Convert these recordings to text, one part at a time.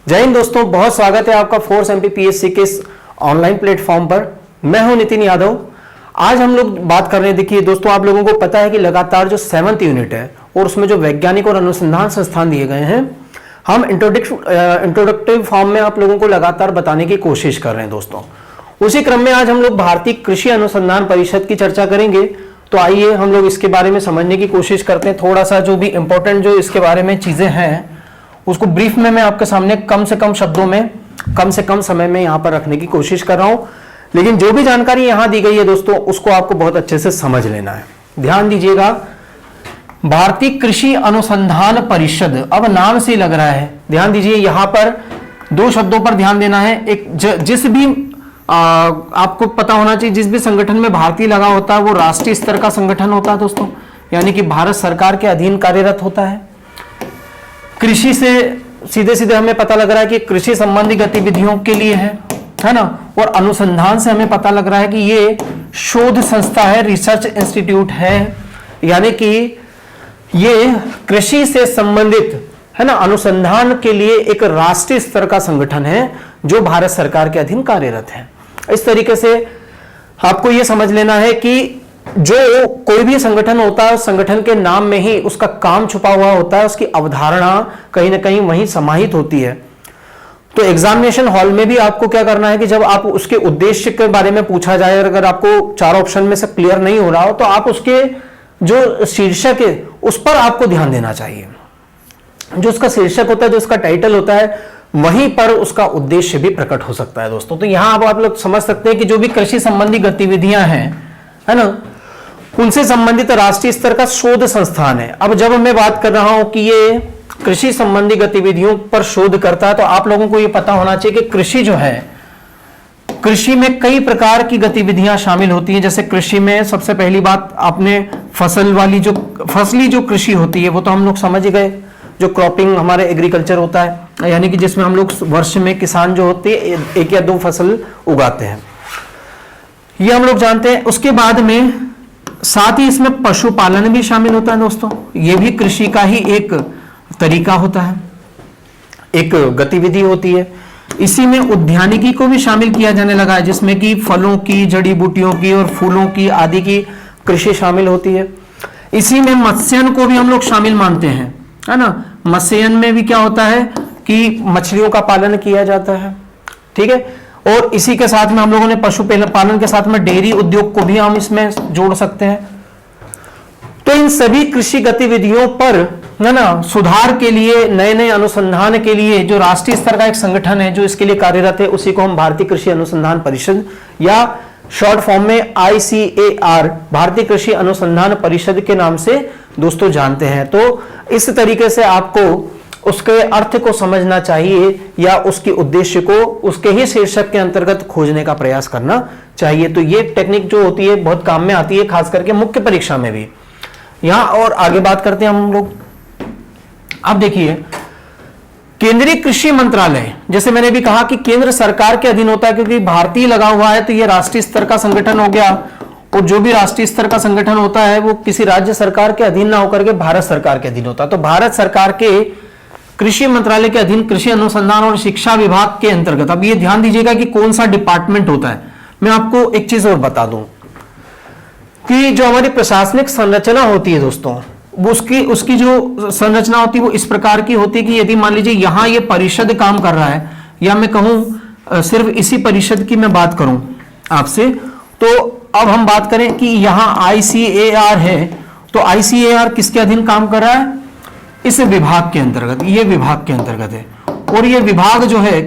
जय हिंद दोस्तों, बहुत स्वागत है आपका फोर्स एमपीपीएससी के इस ऑनलाइन प्लेटफॉर्म पर। मैं हूं नितिन यादव। आज हम लोग बात कर रहे हैं, देखिए दोस्तों, आप लोगों को पता है कि लगातार जो 7th यूनिट है और उसमें जो वैज्ञानिक और अनुसंधान संस्थान दिए गए हैं, हम इंट्रोडक्टिव फॉर्म में आप लोगों को लगातार बताने की कोशिश कर रहे हैं दोस्तों। उसी क्रम में आज हम लोग भारतीय कृषि अनुसंधान परिषद की चर्चा करेंगे। तो आइए हम लोग इसके बारे में समझने की कोशिश करते हैं। थोड़ा सा जो भी इंपॉर्टेंट जो इसके बारे में चीजें हैं उसको ब्रीफ में मैं आपके सामने कम से कम शब्दों में कम से कम समय में यहां पर रखने की कोशिश कर रहा हूं। लेकिन जो भी जानकारी यहां दी गई है दोस्तों, उसको आपको बहुत अच्छे से समझ लेना है। ध्यान दीजिएगा, भारतीय कृषि अनुसंधान परिषद, अब नाम से लग रहा है। ध्यान दीजिए, यहां पर दो शब्दों पर ध्यान देना है। एक जिस भी आपको पता होना चाहिए, जिस भी संगठन में भारतीय लगा होता है वो राष्ट्रीय स्तर का संगठन होता है दोस्तों, यानी कि भारत सरकार के अधीन कार्यरत होता है। कृषि से सीधे सीधे हमें पता लग रहा है कि कृषि संबंधी गतिविधियों के लिए है ना। और अनुसंधान से हमें पता लग रहा है कि ये शोध संस्था है, रिसर्च इंस्टीट्यूट है, यानी कि ये कृषि से संबंधित है ना अनुसंधान के लिए एक राष्ट्रीय स्तर का संगठन है जो भारत सरकार के अधीन कार्यरत है। इस तरीके से आपको यह समझ लेना है कि जो कोई भी संगठन होता है, उस संगठन के नाम में ही उसका काम छुपा हुआ होता है, उसकी अवधारणा कहीं ना कहीं वहीं समाहित होती है। तो एग्जामिनेशन हॉल में भी आपको क्या करना है कि जब आप उसके उद्देश्य के बारे में पूछा जाए और अगर आपको चार ऑप्शन में से क्लियर नहीं हो रहा हो तो आप उसके जो शीर्षक है उस पर आपको ध्यान देना चाहिए। जो उसका शीर्षक होता है, जो उसका टाइटल होता है, वहीं पर उसका उद्देश्य भी प्रकट हो सकता है दोस्तों। तो यहां अब आप लोग समझ सकते हैं कि जो भी कृषि संबंधी गतिविधियां हैं, है ना, उनसे संबंधित राष्ट्रीय स्तर का शोध संस्थान है। अब जब मैं बात कर रहा हूं कि ये कृषि संबंधी गतिविधियों पर शोध करता है, तो आप लोगों को ये पता होना चाहिए कि कृषि जो है, कृषि में कई प्रकार की गतिविधियां शामिल होती हैं। जैसे कृषि में सबसे पहली बात, आपने फसली जो कृषि होती है वो तो हम लोग समझ गए, जो क्रॉपिंग हमारे एग्रीकल्चर होता है, यानी कि जिसमें हम लोग वर्ष में किसान जो होते हैं एक या दो फसल उगाते हैं, ये हम लोग जानते हैं। उसके बाद में साथ ही इसमें पशुपालन भी शामिल होता है दोस्तों। ये भी कृषि का ही एक तरीका होता है, एक गतिविधि होती है। इसी में उद्यानिकी को भी शामिल किया जाने लगा है, जिसमें कि फलों की, जड़ी बूटियों की और फूलों की आदि की कृषि शामिल होती है। इसी में मत्स्यन को भी हम लोग शामिल मानते हैं, है ना। मत्स्यन में भी क्या होता है कि मछलियों का पालन किया जाता है, ठीक है। और इसी के साथ में हम लोगों ने पशुपालन के साथ में डेयरी उद्योग को भी हम इसमें जोड़ सकते हैं। तो इन सभी कृषि गतिविधियों पर, है ना, सुधार के लिए, नए नए अनुसंधान के लिए जो राष्ट्रीय स्तर का एक संगठन है जो इसके लिए कार्यरत है, उसी को हम भारतीय कृषि अनुसंधान परिषद या शॉर्ट फॉर्म में ICAR, भारतीय कृषि अनुसंधान परिषद के नाम से दोस्तों जानते हैं। तो इस तरीके से आपको उसके अर्थ को समझना चाहिए या उसके उद्देश्य को उसके ही शीर्षक के अंतर्गत खोजने का प्रयास करना चाहिए। तो ये टेक्निक जो होती है बहुत काम में आती है, खास करके मुख्य परीक्षा में भी। यहां और आगे बात करते हैं हम लोग। अब देखिए, केंद्रीय कृषि मंत्रालय, जैसे मैंने भी कहा कि केंद्र सरकार के अधीन होता है, क्योंकि भारतीय लगा हुआ है तो ये राष्ट्रीय स्तर का संगठन हो गया। और जो भी राष्ट्रीय स्तर का संगठन होता है वो किसी राज्य सरकार के अधीन ना होकर के भारत सरकार के अधीन होता है। तो भारत सरकार के कृषि मंत्रालय के अधीन कृषि अनुसंधान और शिक्षा विभाग के अंतर्गत, अब ये ध्यान दीजिएगा कि कौन सा डिपार्टमेंट होता है। मैं आपको एक चीज और बता दूं कि जो हमारी प्रशासनिक संरचना होती है दोस्तों, उसकी जो संरचना होती है वो इस प्रकार की होती है कि यदि मान लीजिए यहां ये परिषद काम कर रहा है, या मैं कहूं सिर्फ इसी परिषद की मैं बात करूं आपसे, तो अब हम बात करें कि यहां ICAR है, तो ICAR किसके अधीन काम कर रहा है? इस विभाग के अंतर्गत, ये विभाग के अंतर्गत है। और ये विभाग जो है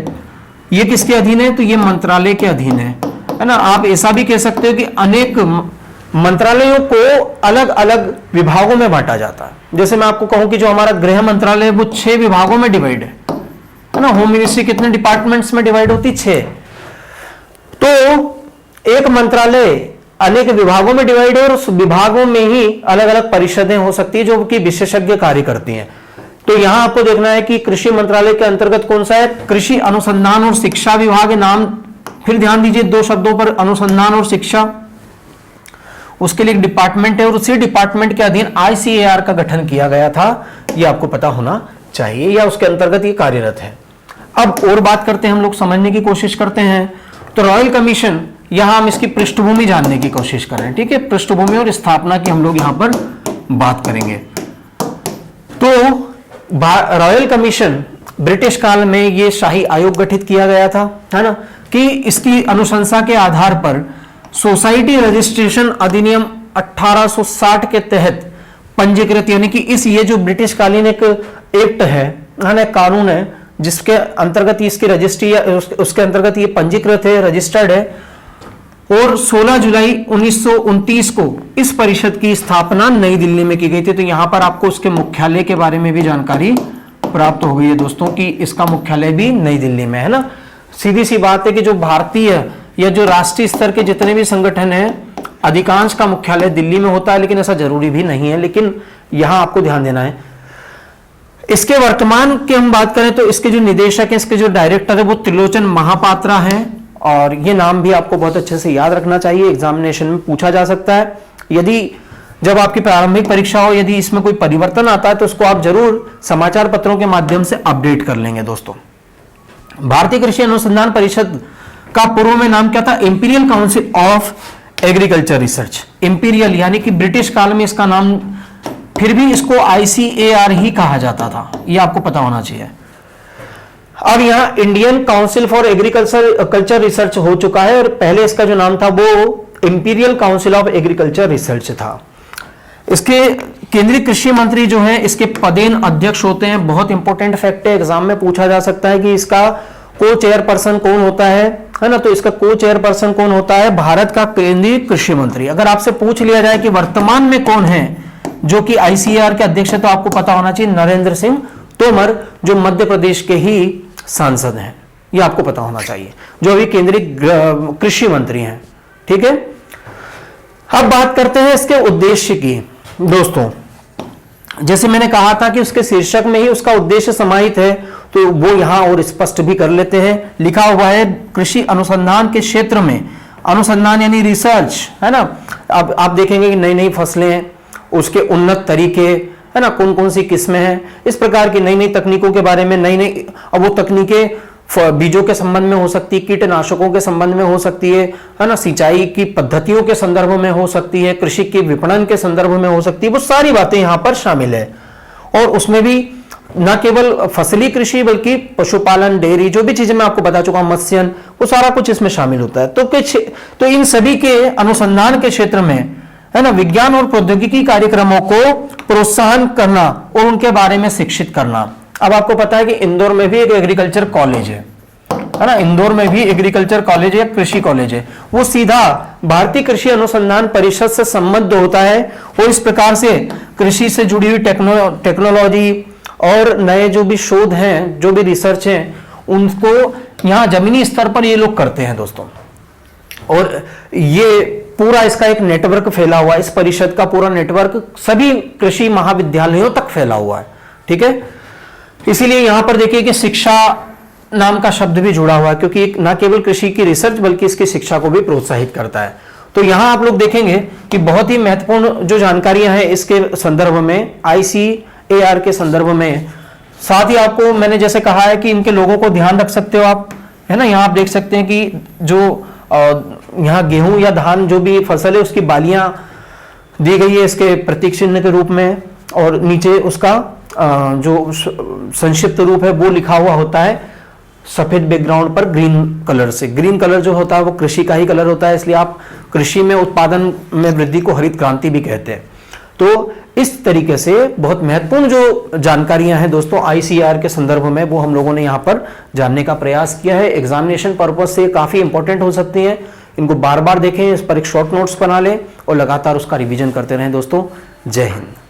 ये किसके अधीन है? तो ये मंत्रालय के अधीन है ना। आप ऐसा भी कह सकते हो कि अनेक मंत्रालयों को अलग अलग विभागों में बांटा जाता है। जैसे मैं आपको कहूं कि जो हमारा गृह मंत्रालय है वो 6 विभागों में डिवाइड है ना। होम मिनिस्ट्री कितने डिपार्टमेंट्स में डिवाइड होती? 6। तो एक मंत्रालय अनेक विभागों में डिवाइड है और उस विभागों में ही अलग अलग परिषदें हो सकती है जो कि विशेषज्ञ कार्य करती हैं। तो यहां आपको देखना है कि कृषि मंत्रालय के अंतर्गत कौन सा है? कृषि अनुसंधान और शिक्षा विभाग। नाम फिर ध्यान दीजिए, दो शब्दों पर, अनुसंधान और शिक्षा, उसके लिए एक डिपार्टमेंट है और उसी डिपार्टमेंट के अधीन ICAR का गठन किया गया था, यह आपको पता होना चाहिए, या उसके अंतर्गत ये कार्यरत है। अब और बात करते हैं, हम लोग समझने की कोशिश करते हैं। तो रॉयल कमीशन, यहां हम इसकी पृष्ठभूमि जानने की कोशिश कर रहे हैं, ठीक है। पृष्ठभूमि और स्थापना की हम लोग यहां पर बात करेंगे। तो रॉयल कमीशन ब्रिटिश काल में ये शाही आयोग गठित किया गया था, है ना, कि इसकी अनुशंसा के आधार पर सोसाइटी रजिस्ट्रेशन अधिनियम 1860 के तहत पंजीकृत, यानी कि ये जो ब्रिटिश कालीन एक एक्ट है ना, कानून है, जिसके अंतर्गत इसकी रजिस्ट्री या उसके अंतर्गत ये पंजीकृत है, रजिस्टर्ड है। और 16 जुलाई 1929 को इस परिषद की स्थापना नई दिल्ली में की गई थी। तो यहां पर आपको उसके मुख्यालय के बारे में भी जानकारी प्राप्त हो गई है दोस्तों, कि इसका मुख्यालय भी नई दिल्ली में है ना। सीधी सी बात है कि जो भारतीय या जो राष्ट्रीय स्तर के जितने भी संगठन हैं, अधिकांश का मुख्यालय दिल्ली में होता है, लेकिन ऐसा जरूरी भी नहीं है, लेकिन यहां आपको ध्यान देना है। इसके वर्तमान की हम बात करें तो इसके जो निदेशक हैं, इसके जो डायरेक्टर है, वो त्रिलोचन महापात्रा हैं। और ये नाम भी आपको बहुत अच्छे से याद रखना चाहिए, एग्जामिनेशन में पूछा जा सकता है। यदि जब आपकी प्रारंभिक परीक्षा हो, यदि इसमें कोई परिवर्तन आता है तो उसको आप जरूर समाचार पत्रों के माध्यम से अपडेट कर लेंगे दोस्तों। भारतीय कृषि अनुसंधान परिषद का पूर्व में नाम क्या था? Imperial council of agriculture research. Imperial यानी कि ब्रिटिश काल में इसका नाम, फिर भी इसको ICAR ही कहा जाता था, ये आपको पता होना चाहिए। अब यहाँ Indian council for culture research हो चुका है, और पहले इसका जो नाम था वो imperial council of agriculture research था। इसके केंद्रीय कृषि मंत्री जो है, इसके पदेन अध्यक्ष होते हैं। बहुत इंपॉर्टेंट फैक्ट है, एग्जाम में पूछा जा सकता है कि इसका को चेयरपर्सन कौन होता है ना। तो इसका को चेयरपर्सन कौन होता है? भारत का केंद्रीय कृषि मंत्री। अगर आपसे पूछ लिया जाए कि वर्तमान में कौन है जो कि ICAR के अध्यक्ष है, तो आपको पता होना चाहिए नरेंद्र सिंह तोमर, जो मध्य प्रदेश के ही सांसद हैं। ये आपको पता होना चाहिए, जो अभी केंद्रीय कृषि मंत्री हैं, ठीक है। अब बात करते हैं इसके उद्देश्य की दोस्तों। जैसे मैंने कहा था कि उसके शीर्षक में ही उसका उद्देश्य समाहित है, तो वो यहां और स्पष्ट भी कर लेते हैं। लिखा हुआ है कृषि अनुसंधान के क्षेत्र में, अनुसंधान यानी रिसर्च, है ना। अब आप देखेंगे कि नई नई फसलें हैं, उसके उन्नत तरीके, है ना, कौन कौन सी किस्में हैं, इस प्रकार की नई नई तकनीकों के बारे में, नई नई, अब वो तकनीकें बीजों के संबंध में हो सकती है, कीटनाशकों के संबंध में हो सकती है ना, सिंचाई की पद्धतियों के संदर्भ में हो सकती है, कृषि के विपणन के संदर्भ में हो सकती है। वो सारी बातें यहां पर शामिल है। और उसमें भी न केवल फसली कृषि बल्कि पशुपालन, डेयरी, जो भी चीजें मैं आपको बता चुका हूं, मत्स्यन, वो सारा कुछ इसमें शामिल होता है। तो इन सभी के अनुसंधान के क्षेत्र में, है ना, विज्ञान और प्रौद्योगिकी कार्यक्रमों को प्रोत्साहन करना और उनके बारे में शिक्षित करना। अब आपको पता है कि इंदौर में भी एक एग्रीकल्चर कॉलेज है ना, इंदौर में भी एग्रीकल्चर कॉलेज है, कृषि कॉलेज है, वो सीधा भारतीय कृषि अनुसंधान परिषद से संबद्ध होता है। और इस प्रकार से कृषि से जुड़ी हुई टेक्नोलॉजी और नए जो भी शोध हैं, जो भी रिसर्च हैं, उनको यहाँ जमीनी स्तर पर ये लोग करते हैं दोस्तों। और ये पूरा इसका एक नेटवर्क फैला हुआ है, इस परिषद का पूरा नेटवर्क सभी कृषि महाविद्यालयों तक फैला हुआ है, ठीक है। इसीलिए यहां पर देखिए कि शिक्षा नाम का शब्द भी जुड़ा हुआ है, क्योंकि न केवल कृषि की रिसर्च बल्कि इसकी शिक्षा को भी प्रोत्साहित करता है। तो यहां आप लोग देखेंगे कि बहुत ही महत्वपूर्ण जो जानकारियां हैं इसके संदर्भ में, ICAR के संदर्भ में। साथ ही आपको मैंने जैसे कहा है कि इनके लोगों को ध्यान रख सकते हो आप, है ना। यहाँ आप देख सकते हैं कि जो यहाँ गेहूं या धान जो भी फसल है उसकी बालियां दी गई है इसके प्रतीक चिन्ह के रूप में, और नीचे उसका जो संक्षिप्त रूप है वो लिखा हुआ होता है सफेद बैकग्राउंड पर ग्रीन कलर से। ग्रीन कलर जो होता है वो कृषि का ही कलर होता है, इसलिए आप कृषि में उत्पादन में वृद्धि को हरित क्रांति भी कहते हैं। तो इस तरीके से बहुत महत्वपूर्ण जो जानकारियां हैं दोस्तों ICAR के संदर्भ में, वो हम लोगों ने यहाँ पर जानने का प्रयास किया है। एग्जामिनेशन पर्पज से काफी इंपॉर्टेंट हो सकती हैं, इनको बार बार देखें, इस पर एक शॉर्ट नोट्स बना लें और लगातार उसका रिवीजन करते रहें दोस्तों। जय हिंद।